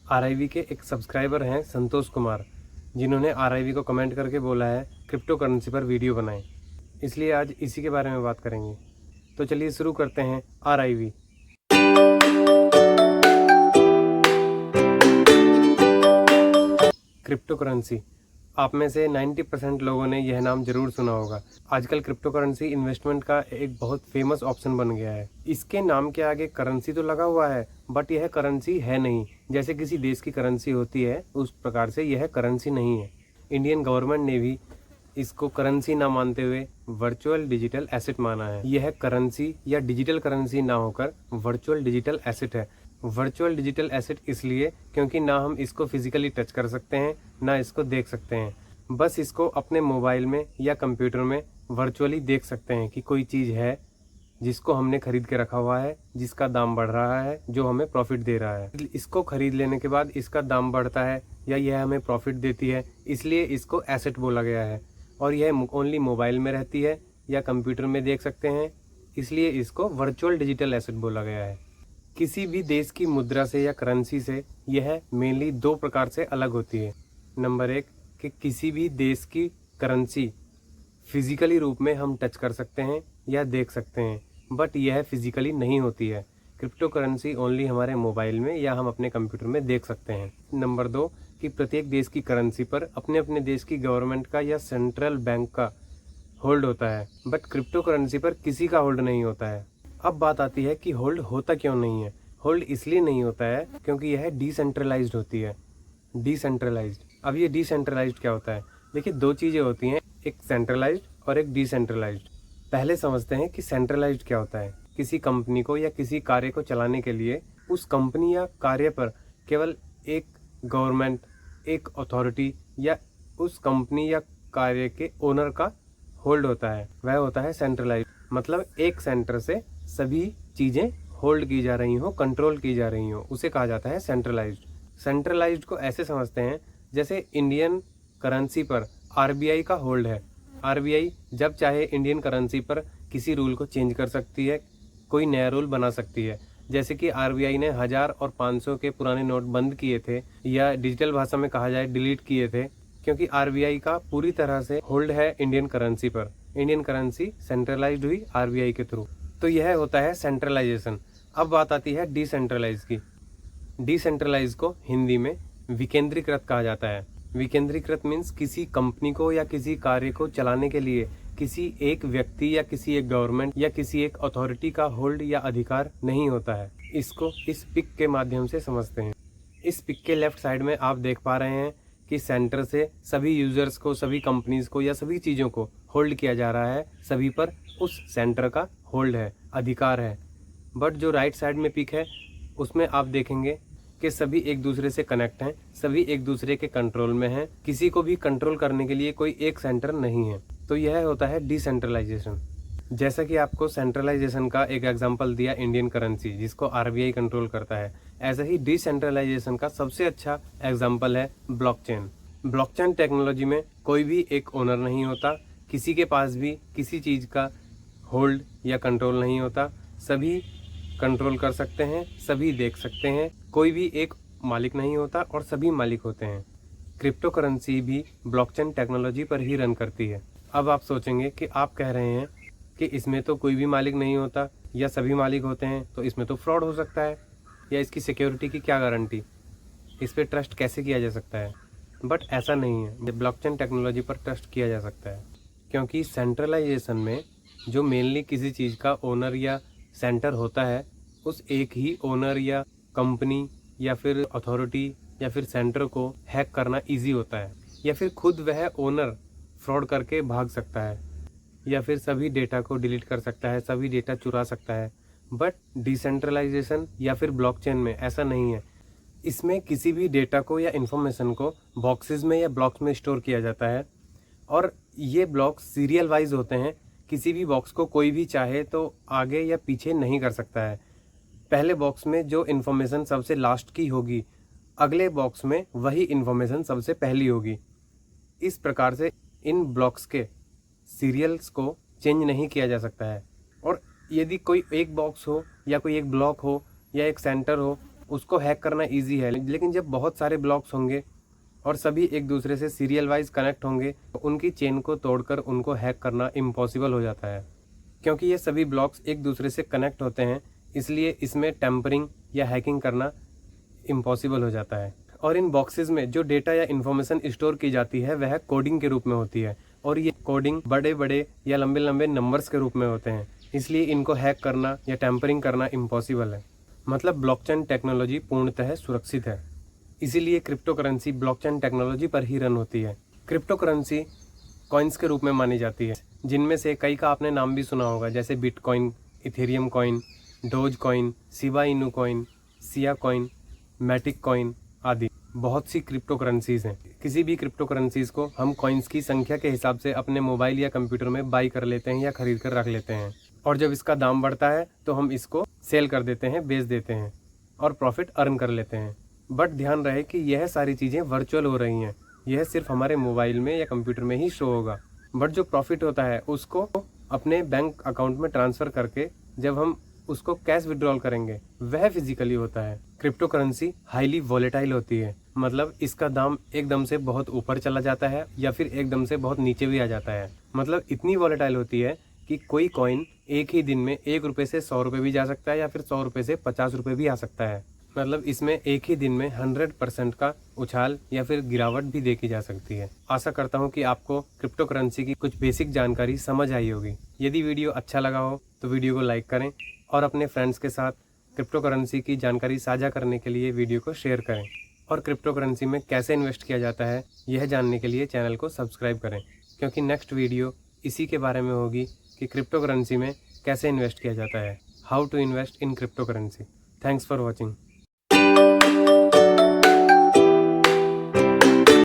आरआईवी के एक सब्सक्राइबर हैं संतोष कुमार, जिन्होंने आरआईवी को कमेंट करके बोला है क्रिप्टो करेंसी पर वीडियो बनाएं। इसलिए आज इसी के बारे में बात करेंगे। तो चलिए शुरू करते हैं। आरआईवी क्रिप्टो करेंसी, आप में से 90% लोगों ने यह नाम जरूर सुना होगा। आजकल क्रिप्टो करेंसी इन्वेस्टमेंट का एक बहुत फेमस ऑप्शन बन गया है। इसके नाम के आगे करेंसी तो लगा हुआ है, बट यह करेंसी है नहीं। जैसे किसी देश की करेंसी होती है उस प्रकार से यह करेंसी नहीं है। इंडियन गवर्नमेंट ने भी इसको करेंसी ना मानते हुए वर्चुअल डिजिटल एसेट माना है। यह करेंसी या डिजिटल करेंसी ना होकर वर्चुअल डिजिटल एसेट है। वर्चुअल डिजिटल एसेट इसलिए क्योंकि ना हम इसको फिजिकली टच कर सकते हैं, ना इसको देख सकते हैं। बस इसको अपने मोबाइल में या कंप्यूटर में वर्चुअली देख सकते हैं कि कोई चीज़ है जिसको हमने खरीद के रखा हुआ है, जिसका दाम बढ़ रहा है, जो हमें प्रॉफिट दे रहा है। इसको खरीद लेने के बाद इसका दाम बढ़ता है या यह हमें प्रॉफिट देती है, इसलिए इसको एसेट बोला गया है। और यह ओनली मोबाइल में रहती है या कंप्यूटर में देख सकते हैं, इसलिए इसको वर्चुअल डिजिटल एसेट बोला गया है। किसी भी देश की मुद्रा से या करेंसी से यह मेनली दो प्रकार से अलग होती है। नंबर एक कि किसी भी देश की करेंसी फिजिकली रूप में हम टच कर सकते हैं या देख सकते हैं, बट यह फिजिकली नहीं होती है। क्रिप्टो करेंसी ओनली हमारे मोबाइल में या हम अपने कंप्यूटर में देख सकते हैं। नंबर दो कि प्रत्येक देश की करेंसी पर अपने अपने देश की गवर्नमेंट का या सेंट्रल बैंक का होल्ड होता है, बट क्रिप्टो करेंसी पर किसी का होल्ड नहीं होता है। अब बात आती है कि होल्ड होता क्यों नहीं है। होल्ड इसलिए नहीं होता है क्योंकि यह डिसेंट्रलाइज्ड होती है। डिसेंट्रलाइज्ड, अब ये डिसेंट्रलाइज्ड क्या होता है? देखिए, दो चीज़ें होती हैं, एक सेंट्रलाइज्ड और एक डिसेंट्रलाइज्ड। पहले समझते हैं कि सेंट्रलाइज्ड क्या होता है। किसी कंपनी को या किसी कार्य को चलाने के लिए उस कंपनी या कार्य पर केवल एक गवर्नमेंट, एक अथॉरिटी या उस कंपनी या कार्य के ओनर का होल्ड होता है, वह होता है सेंट्रलाइज्ड। मतलब एक सेंटर से सभी चीज़ें होल्ड की जा रही हो, कंट्रोल की जा रही हो, उसे कहा जाता है सेंट्रलाइज्ड। सेंट्रलाइज्ड को ऐसे समझते हैं जैसे इंडियन करेंसी पर आरबीआई का होल्ड है। आरबीआई जब चाहे इंडियन करेंसी पर किसी रूल को चेंज कर सकती है, कोई नया रूल बना सकती है। जैसे कि आरबीआई ने 1000 और 500 के पुराने नोट बंद किए थे, या डिजिटल भाषा में कहा जाए डिलीट किए थे, क्योंकि आरबीआई का पूरी तरह से होल्ड है इंडियन करेंसी पर। इंडियन करेंसी सेंट्रलाइज्ड हुई आरबीआई के थ्रू, तो यह होता है सेंट्रलाइजेशन। अब बात आती है डिसेंट्रलाइज की। डिसेंट्रलाइज को हिंदी में विकेंद्रीकृत कहा जाता है। विकेंद्रीकृत मीन्स किसी कंपनी को या किसी कार्य को चलाने के लिए किसी एक व्यक्ति या किसी एक गवर्नमेंट या किसी एक अथॉरिटी का होल्ड या अधिकार नहीं होता है। इसको इस पिक के माध्यम से समझते हैं। इस पिक के लेफ्ट साइड में आप देख पा रहे हैं कि सेंटर से सभी यूजर्स को, सभी कंपनीज को या सभी चीज़ों को होल्ड किया जा रहा है। सभी पर उस सेंटर का होल्ड है, अधिकार है। बट जो राइट साइड में पिक है उसमें आप देखेंगे कि सभी एक दूसरे से कनेक्ट हैं, सभी एक दूसरे के कंट्रोल में हैं। किसी को भी कंट्रोल करने के लिए कोई एक सेंटर नहीं है। तो यह होता है डिसेंट्रलाइजेशन। जैसा कि आपको सेंट्रलाइजेशन का एक एग्जांपल दिया इंडियन करेंसी, जिसको आरबीआई कंट्रोल करता है, ऐसे ही डिसेंट्रलाइजेशन का सबसे अच्छा एग्जांपल है ब्लॉकचेन। ब्लॉकचेन टेक्नोलॉजी में कोई भी एक ओनर नहीं होता, किसी के पास भी किसी चीज़ का होल्ड या कंट्रोल नहीं होता। सभी कंट्रोल कर सकते हैं, सभी देख सकते हैं, कोई भी एक मालिक नहीं होता और सभी मालिक होते हैं। क्रिप्टो करेंसी भी ब्लॉकचेन टेक्नोलॉजी पर ही रन करती है। अब आप सोचेंगे कि आप कह रहे हैं कि इसमें तो कोई भी मालिक नहीं होता या सभी मालिक होते हैं, तो इसमें तो फ्रॉड हो सकता है, या इसकी सिक्योरिटी की क्या गारंटी, इस पर ट्रस्ट कैसे किया जा सकता है? बट ऐसा नहीं है। ब्लॉकचेन टेक्नोलॉजी पर ट्रस्ट किया जा सकता है, क्योंकि सेंट्रलाइजेशन में जो मेनली किसी चीज़ का ओनर या सेंटर होता है, उस एक ही ओनर या कंपनी या फिर अथॉरिटी या फिर सेंटर को हैक करना इजी होता है, या फिर खुद वह ओनर फ्रॉड करके भाग सकता है, या फिर सभी डेटा को डिलीट कर सकता है, सभी डेटा चुरा सकता है। बट डिसेंट्रलाइजेशन या फिर ब्लॉकचेन में ऐसा नहीं है। इसमें किसी भी डेटा को या इन्फॉर्मेशन को बॉक्सेस में या ब्लॉक्स में स्टोर किया जाता है, और ये ब्लॉक्स सीरियल वाइज होते हैं। किसी भी बॉक्स को कोई भी चाहे तो आगे या पीछे नहीं कर सकता है। पहले बॉक्स में जो इन्फॉर्मेशन सबसे लास्ट की होगी, अगले बॉक्स में वही इन्फॉर्मेशन सबसे पहली होगी। इस प्रकार से इन ब्लॉक्स के सीरियल्स को चेंज नहीं किया जा सकता है। और यदि कोई एक बॉक्स हो या कोई एक ब्लॉक हो या एक सेंटर हो, उसको हैक करना ईजी है, लेकिन जब बहुत सारे ब्लॉक्स होंगे और सभी एक दूसरे से सीरियल वाइज कनेक्ट होंगे तो उनकी चेन को तोड़कर उनको हैक करना इम्पॉसिबल हो जाता है। क्योंकि ये सभी ब्लॉक्स एक दूसरे से कनेक्ट होते हैं, इसलिए इसमें टेम्परिंग या हैकिंग करना इम्पॉसिबल हो जाता है। और इन बॉक्सेस में जो डेटा या इन्फॉर्मेशन स्टोर की जाती है वह कोडिंग के रूप में होती है, और ये कोडिंग बड़े बड़े या लंबे लंबे नंबर्स के रूप में होते हैं, इसलिए इनको हैक करना या टेम्परिंग करना इम्पॉसिबल है। मतलब ब्लॉकचेन टेक्नोलॉजी पूर्णतः सुरक्षित है, इसीलिए क्रिप्टो करेंसी ब्लॉकचेन टेक्नोलॉजी पर ही रन होती है। क्रिप्टो करेंसी कॉइन्स के रूप में मानी जाती है, जिनमें से कई का आपने नाम भी सुना होगा, जैसे bitcoin, ethereum coin, doge coin, Shiba Inu coin, Sia coin, Matic coin आदि। बहुत सी क्रिप्टो करेंसीज हैं। किसी भी क्रिप्टो करेंसीज को हम कॉइन्स की संख्या के हिसाब से अपने मोबाइल या कंप्यूटर में बाई कर लेते हैं या खरीद कर रख लेते हैं, और जब इसका दाम बढ़ता है तो हम इसको सेल कर देते हैं, बेच देते हैं और प्रॉफिट अर्न कर लेते हैं। बट ध्यान रहे कि यह सारी चीज़ें वर्चुअल हो रही हैं, यह सिर्फ हमारे मोबाइल में या कंप्यूटर में ही शो होगा। बट जो प्रॉफिट होता है उसको अपने बैंक अकाउंट में ट्रांसफ़र करके जब हम उसको कैश विड्रॉल करेंगे वह फिजिकली होता है। क्रिप्टो करेंसी हाईली वॉलेटाइल होती है, मतलब इसका दाम एकदम से बहुत ऊपर चला जाता है या फिर एकदम से बहुत नीचे भी आ जाता है। मतलब इतनी वॉलेटाइल होती है कि कोई कॉइन एक ही दिन में 1 रुपये से 100 रुपये भी जा सकता है या फिर 100 रुपये से 50 रुपये भी आ सकता है। मतलब इसमें एक ही दिन में 100% का उछाल या फिर गिरावट भी देखी जा सकती है। आशा करता हूँ कि आपको क्रिप्टो करेंसी की कुछ बेसिक जानकारी समझ आई होगी। यदि वीडियो अच्छा लगा हो तो वीडियो को लाइक करें और अपने फ्रेंड्स के साथ क्रिप्टो करेंसी की जानकारी साझा करने के लिए वीडियो को शेयर करें, और क्रिप्टो करेंसी में कैसे इन्वेस्ट किया जाता है यह जानने के लिए चैनल को सब्सक्राइब करें, क्योंकि नेक्स्ट वीडियो इसी के बारे में होगी कि क्रिप्टो करेंसी में कैसे इन्वेस्ट किया जाता है, how to invest in crypto currency. Thanks for watching.